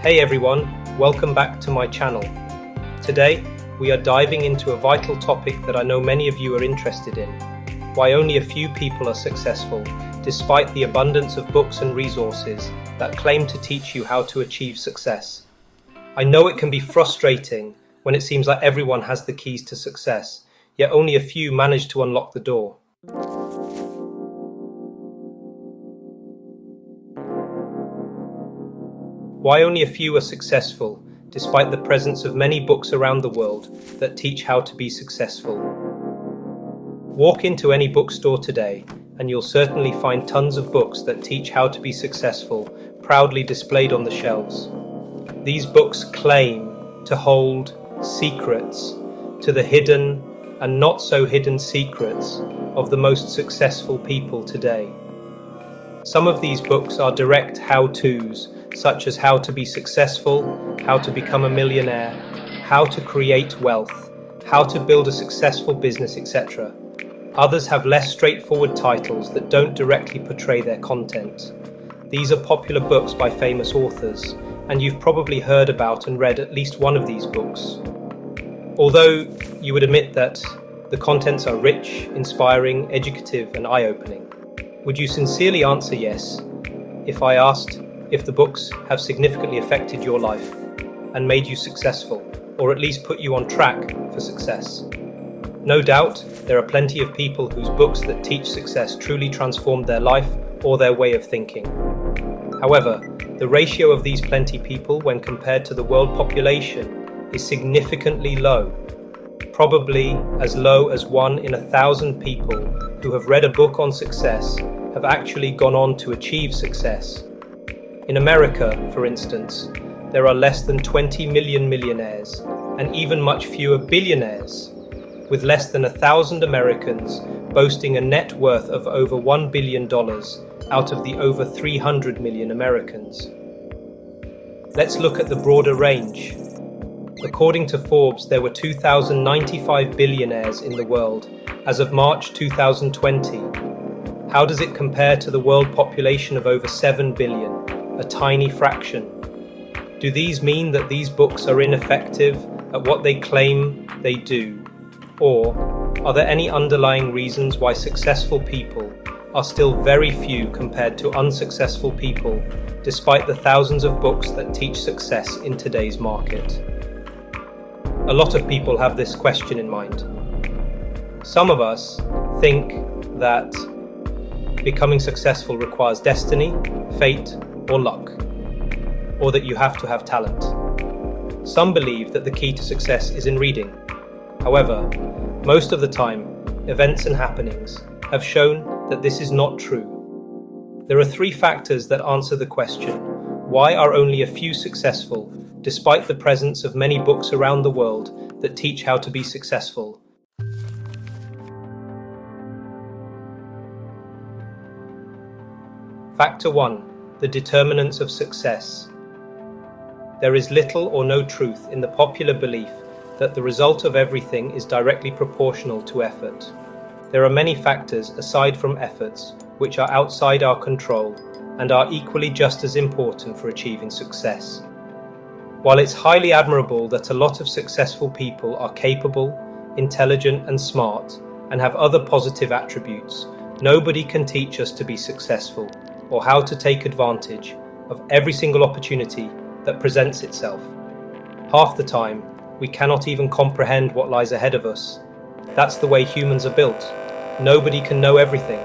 Hey everyone, welcome back to my channel. Today, we are diving into a vital topic that I know many of you are interested in. Why only a few people are successful, despite the abundance of books and resources that claim to teach you how to achieve success. I know it can be frustrating when it seems like everyone has the keys to success, yet only a few manage to unlock the door. Why only a few are successful, despite the presence of many books around the world that teach how to be successful. Walk into any bookstore today, and you'll certainly find tons of books that teach how to be successful, proudly displayed on the shelves. These books claim to hold secrets to the hidden and not so hidden secrets of the most successful people today. Some of these books are direct how-tos, such as how to be successful, how to become a millionaire, how to create wealth, how to build a successful business, etc. Others have less straightforward titles that don't directly portray their content. These are popular books by famous authors, and you've probably heard about and read at least one of these books. Although you would admit that the contents are rich, inspiring, educative, and eye-opening, would you sincerely answer yes if I asked if the books have significantly affected your life and made you successful, or at least put you on track for success? No doubt, there are plenty of people whose books that teach success truly transformed their life or their way of thinking. However, the ratio of these plenty people when compared to the world population is significantly low, probably as low as 1 in 1,000 people who have read a book on success have actually gone on to achieve success. In America, for instance, there are less than 20 million millionaires and even much fewer billionaires, with less than 1,000 Americans boasting a net worth of over $1 billion out of the over 300 million Americans. Let's look at the broader range. According to Forbes, there were 2,095 billionaires in the world as of March 2020. How does it compare to the world population of over 7 billion? A tiny fraction. Do these mean that these books are ineffective at what they claim they do? Or are there any underlying reasons why successful people are still very few compared to unsuccessful people, despite the thousands of books that teach success in today's market? A lot of people have this question in mind. Some of us think that becoming successful requires destiny, fate, or luck, or that you have to have talent. Some believe that the key to success is in reading. However, most of the time, events and happenings have shown that this is not true. There are 3 factors that answer the question, why are only a few successful, despite the presence of many books around the world that teach how to be successful? Factor 1. The determinants of success. There is little or no truth in the popular belief that the result of everything is directly proportional to effort. There are many factors aside from efforts which are outside our control and are equally just as important for achieving success. While it's highly admirable that a lot of successful people are capable, intelligent, and smart, and have other positive attributes, nobody can teach us to be successful or how to take advantage of every single opportunity that presents itself. Half the time, we cannot even comprehend what lies ahead of us. That's the way humans are built. Nobody can know everything.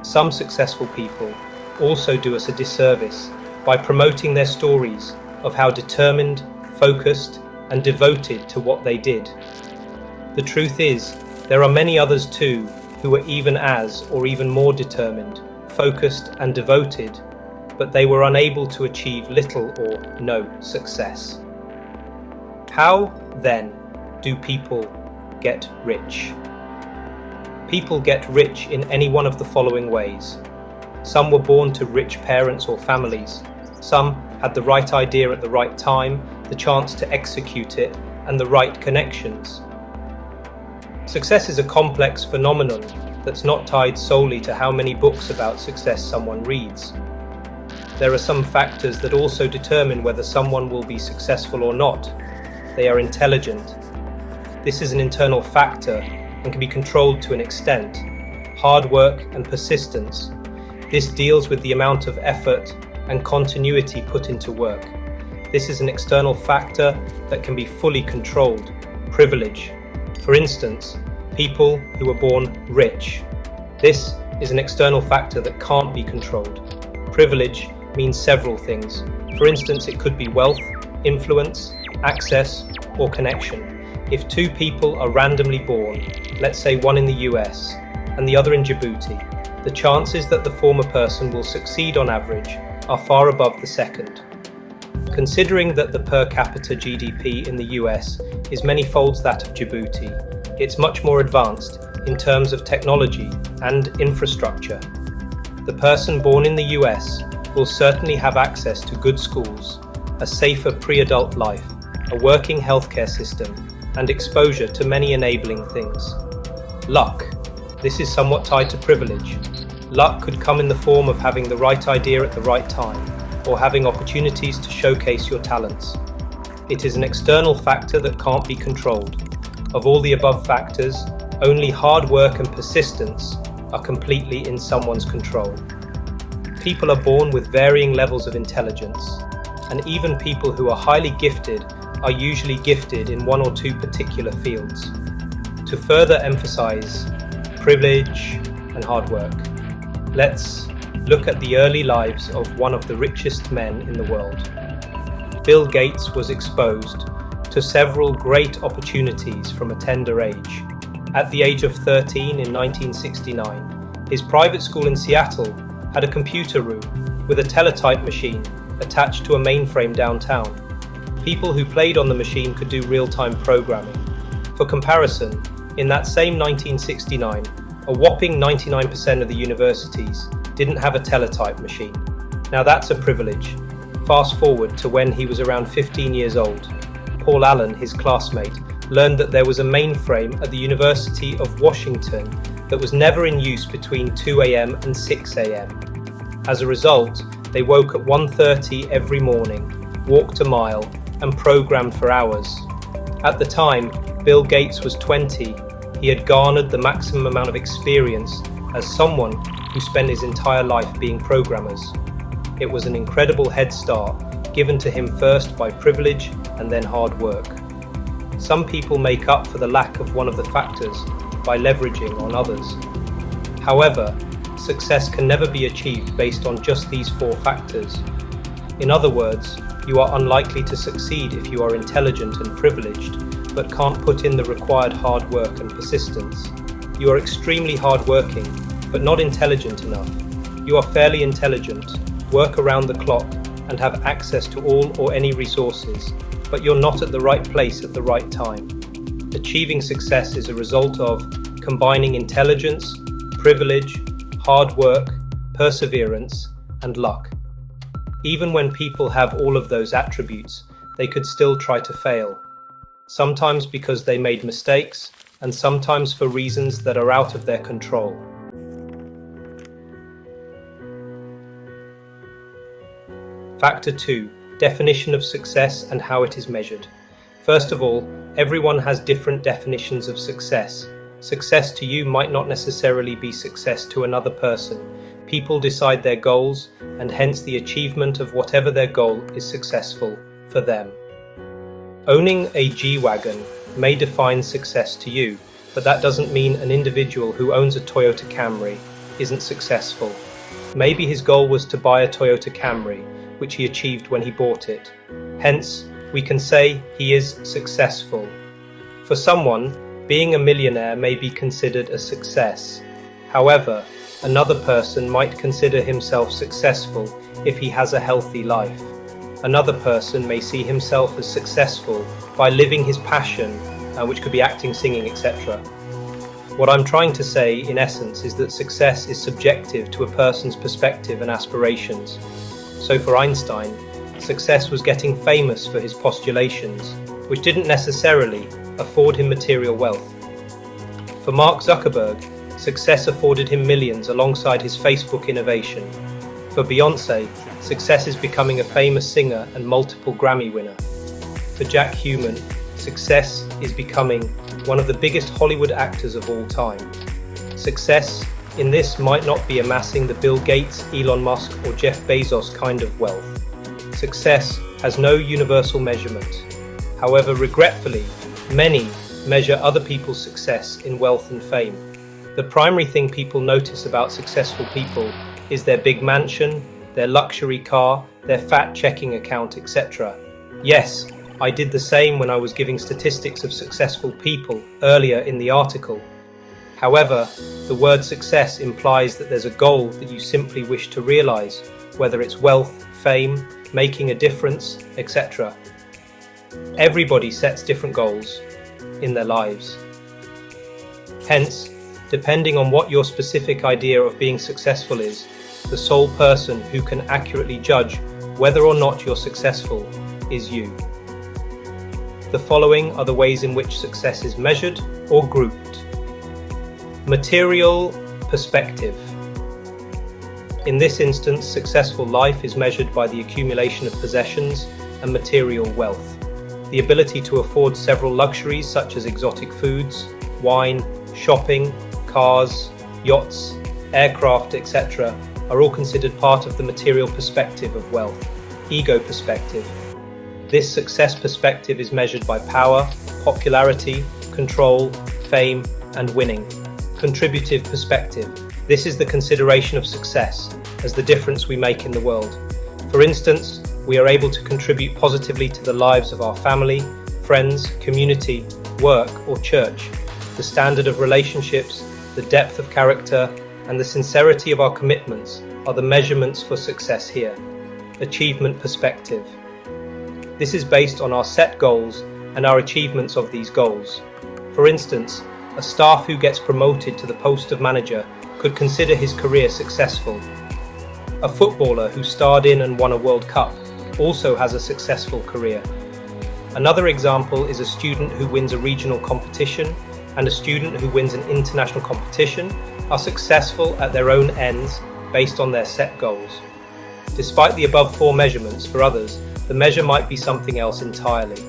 Some successful people also do us a disservice by promoting their stories of how determined, focused, and devoted to what they did. The truth is, there are many others too who are even as or even more determined, focused, and devoted, but they were unable to achieve little or no success. How, then, do people get rich? People get rich in any one of the following ways. Some were born to rich parents or families. Some had the right idea at the right time, the chance to execute it, and the right connections. Success is a complex phenomenon that's not tied solely to how many books about success someone reads. There are some factors that also determine whether someone will be successful or not. They are intelligent. This is an internal factor and can be controlled to an extent. Hard work and persistence. This deals with the amount of effort and continuity put into work. This is an external factor that can be fully controlled. Privilege. For instance, people who are born rich. This is an external factor that can't be controlled. Privilege means several things. For instance, it could be wealth, influence, access, or connection. If two people are randomly born, let's say one in the US and the other in Djibouti, the chances that the former person will succeed on average are far above the second. Considering that the per capita GDP in the US is many folds that of Djibouti, it's much more advanced in terms of technology and infrastructure. The person born in the US will certainly have access to good schools, a safer pre-adult life, a working healthcare system, and exposure to many enabling things. Luck. This is somewhat tied to privilege. Luck could come in the form of having the right idea at the right time, or having opportunities to showcase your talents. It is an external factor that can't be controlled. Of all the above factors, only hard work and persistence are completely in someone's control. People are born with varying levels of intelligence, and even people who are highly gifted are usually gifted in one or two particular fields. To further emphasize privilege and hard work, let's look at the early lives of one of the richest men in the world. Bill Gates was exposed to several great opportunities from a tender age. At the age of 13 in 1969, his private school in Seattle had a computer room with a teletype machine attached to a mainframe downtown. People who played on the machine could do real-time programming. For comparison, in that same 1969, a whopping 99% of the universities didn't have a teletype machine. Now that's a privilege. Fast forward to when he was around 15 years old. Paul Allen, his classmate, learned that there was a mainframe at the University of Washington that was never in use between 2 a.m. and 6 a.m. As a result, they woke at 1:30 every morning, walked a mile, and programmed for hours. At the time, Bill Gates was 20. He had garnered the maximum amount of experience as someone who spent his entire life being programmers. It was an incredible head start given to him first by privilege and then hard work. Some people make up for the lack of one of the factors by leveraging on others. However, success can never be achieved based on just these four factors. In other words, you are unlikely to succeed if you are intelligent and privileged, but can't put in the required hard work and persistence. You are extremely hardworking, but not intelligent enough. You are fairly intelligent, work around the clock, and have access to all or any resources, but you're not at the right place at the right time. Achieving success is a result of combining intelligence, privilege, hard work, perseverance, and luck. Even when people have all of those attributes, they could still try to fail. Sometimes because they made mistakes, and sometimes for reasons that are out of their control. Factor 2. Definition of success and how it is measured. First of all, everyone has different definitions of success. Success to you might not necessarily be success to another person. People decide their goals, and hence the achievement of whatever their goal is successful for them. Owning a G-Wagon may define success to you, but that doesn't mean an individual who owns a Toyota Camry isn't successful. Maybe his goal was to buy a Toyota Camry, which he achieved when he bought it. Hence, we can say he is successful. For someone, being a millionaire may be considered a success. However, another person might consider himself successful if he has a healthy life. Another person may see himself as successful by living his passion, which could be acting, singing, etc. What I'm trying to say, in essence, is that success is subjective to a person's perspective and aspirations. So for Einstein, success was getting famous for his postulations, which didn't necessarily afford him material wealth. For Mark Zuckerberg, success afforded him millions alongside his Facebook innovation. For Beyoncé, success is becoming a famous singer and multiple Grammy winner. For Jack Human, success is becoming one of the biggest Hollywood actors of all time. Success in this might not be amassing the Bill Gates, Elon Musk, or Jeff Bezos kind of wealth. Success has no universal measurement. However, regretfully, many measure other people's success in wealth and fame. The primary thing people notice about successful people is their big mansion, their luxury car, their fat checking account, etc. Yes, I did the same when I was giving statistics of successful people earlier in the article. However, the word success implies that there's a goal that you simply wish to realize, whether it's wealth, fame, making a difference, etc. Everybody sets different goals in their lives. Hence, depending on what your specific idea of being successful is, the sole person who can accurately judge whether or not you're successful is you. The following are the ways in which success is measured or grouped. Material perspective. In this instance, successful life is measured by the accumulation of possessions and material wealth. The ability to afford several luxuries such as exotic foods, wine, shopping, cars, yachts, aircraft, etc. are all considered part of the material perspective of wealth. Ego perspective. This success perspective is measured by power, popularity, control, fame, and winning. Contributive perspective. This is the consideration of success as the difference we make in the world. For instance, we are able to contribute positively to the lives of our family, friends, community, work, or church. The standard of relationships, the depth of character, and the sincerity of our commitments are the measurements for success here. Achievement perspective. This is based on our set goals and our achievements of these goals. For instance, a staff who gets promoted to the post of manager could consider his career successful. A footballer who starred in and won a World Cup also has a successful career. Another example is a student who wins a regional competition and a student who wins an international competition are successful at their own ends based on their set goals. Despite the above four measurements, for others, the measure might be something else entirely.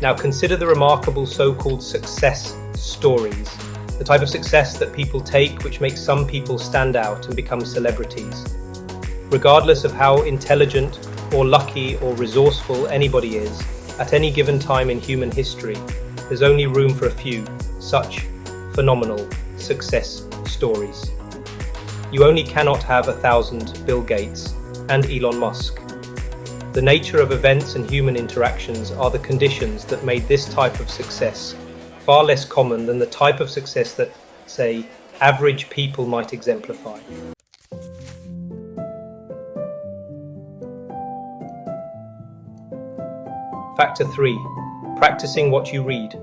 Now consider the remarkable so-called success stories, the type of success that people take which makes some people stand out and become celebrities. Regardless of how intelligent or lucky or resourceful anybody is, at any given time in human history, there's only room for a few such phenomenal success stories. You only cannot have 1,000 Bill Gates and Elon Musk. The nature of events and human interactions are the conditions that made this type of success far less common than the type of success that, say, average people might exemplify. Factor 3. Practicing what you read.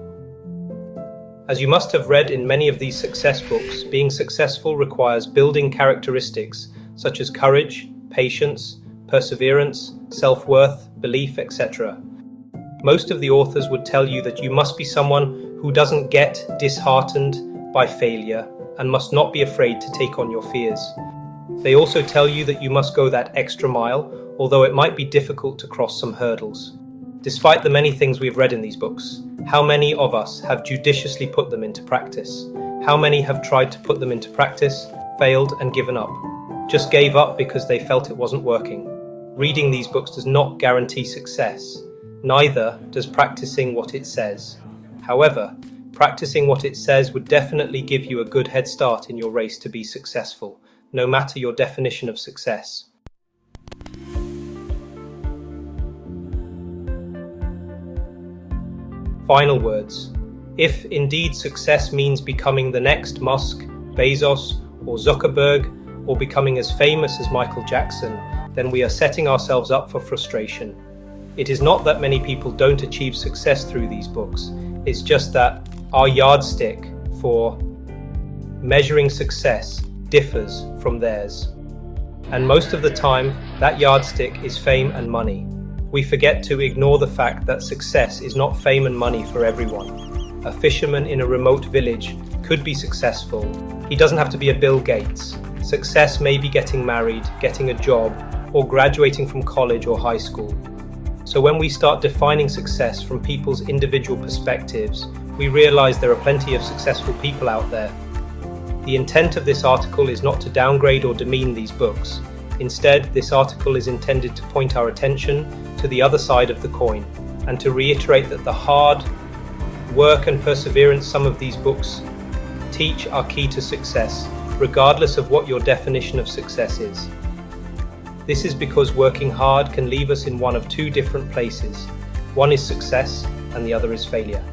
As you must have read in many of these success books, being successful requires building characteristics such as courage, patience, perseverance, self-worth, belief, etc. Most of the authors would tell you that you must be someone who doesn't get disheartened by failure and must not be afraid to take on your fears. They also tell you that you must go that extra mile, although it might be difficult to cross some hurdles. Despite the many things we've read in these books, how many of us have judiciously put them into practice? How many have tried to put them into practice, failed and given up? Just gave up because they felt it wasn't working. Reading these books does not guarantee success. Neither does practicing what it says. However, practicing what it says would definitely give you a good head start in your race to be successful, no matter your definition of success. Final words. If indeed success means becoming the next Musk, Bezos, or Zuckerberg, or becoming as famous as Michael Jackson, then we are setting ourselves up for frustration. It is not that many people don't achieve success through these books, it's just that our yardstick for measuring success differs from theirs. And most of the time, that yardstick is fame and money. We forget to ignore the fact that success is not fame and money for everyone. A fisherman in a remote village could be successful. He doesn't have to be a Bill Gates. Success may be getting married, getting a job, or graduating from college or high school. So when we start defining success from people's individual perspectives, we realize there are plenty of successful people out there. The intent of this article is not to downgrade or demean these books. Instead, this article is intended to point our attention to the other side of the coin and to reiterate that the hard work and perseverance some of these books teach are key to success, regardless of what your definition of success is. This is because working hard can leave us in one of two different places. One is success and the other is failure.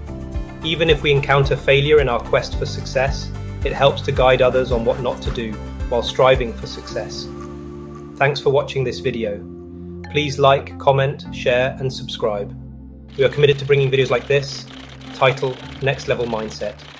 Even if we encounter failure in our quest for success, it helps to guide others on what not to do while striving for success. Thanks for watching this video. Please like, comment, share and subscribe. We are committed to bringing videos like this, titled Next Level Mindset.